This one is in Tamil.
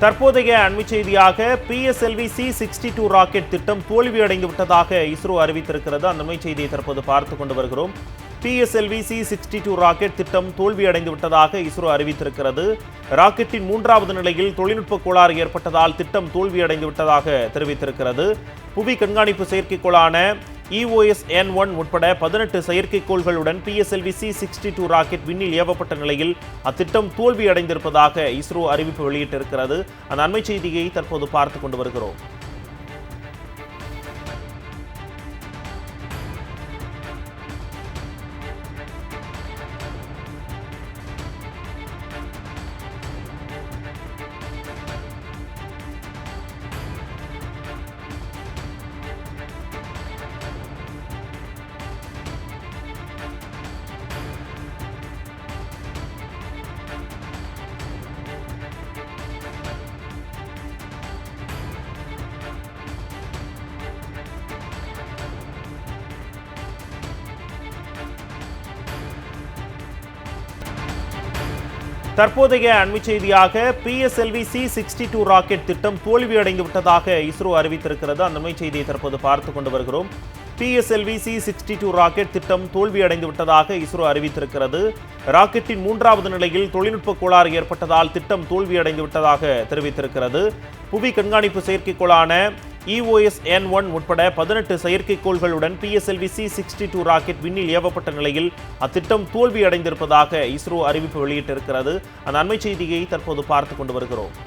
தற்போதைய அண்மை செய்தியாக PSLV C-62 ராக்கெட் திட்டம் தோல்வியடைந்து விட்டதாக இஸ்ரோ அறிவித்திருக்கிறது. அந்த அண்மை செய்தியை தற்போது பார்த்துக் கொண்டு வருகிறோம். PSLV C-62 ராக்கெட் திட்டம் தோல்வியடைந்து விட்டதாக இஸ்ரோ அறிவித்திருக்கிறது. ராக்கெட்டின் 3வது நிலையில் தொழில்நுட்ப கோளாறு ஏற்பட்டதால் திட்டம் தோல்வியடைந்து விட்டதாக தெரிவித்திருக்கிறது. புவி கண்காணிப்பு செயற்கைக்கோளான EOS-N1 உட்பட 18 செயற்கைக்கோள்களுடன் PSLV C-62 ராக்கெட் விண்ணில் ஏவப்பட்ட நிலையில் அத்திட்டம் தோல்வியடைந்திருப்பதாக இஸ்ரோ அறிவிப்பு வெளியிட்டிருக்கிறது. அந்த அண்மை செய்தியை தற்போது பார்த்துக் கொண்டு வருகிறோம். தற்போதைய அண்மை செய்தியாக PSLV C-62 ராக்கெட் திட்டம் தோல்வியடைந்து விட்டதாக இஸ்ரோ அறிவித்திருக்கிறது. அந்த அண்மை செய்தியை தற்போது பார்த்துக் கொண்டு வருகிறோம். PSLV C-62 ராக்கெட் திட்டம் தோல்வியடைந்து விட்டதாக இஸ்ரோ அறிவித்திருக்கிறது. ராக்கெட்டின் 3வது நிலையில் தொழில்நுட்ப கோளாறு ஏற்பட்டதால் திட்டம் தோல்வியடைந்து விட்டதாக தெரிவித்திருக்கிறது. புவி கண்காணிப்பு செயற்கைக்கோளான EOS-N1 உட்பட 18 செயற்கைக்கோள்களுடன் PSLV C-62 ராக்கெட் விண்ணில் ஏவப்பட்ட நிலையில் அத்திட்டம் தோல்வியடைந்திருப்பதாக இஸ்ரோ அறிவிப்பு வெளியிட்டிருக்கிறது. அந்த அண்மை செய்தியை தற்போது பார்த்துக் கொண்டு வருகிறோம்.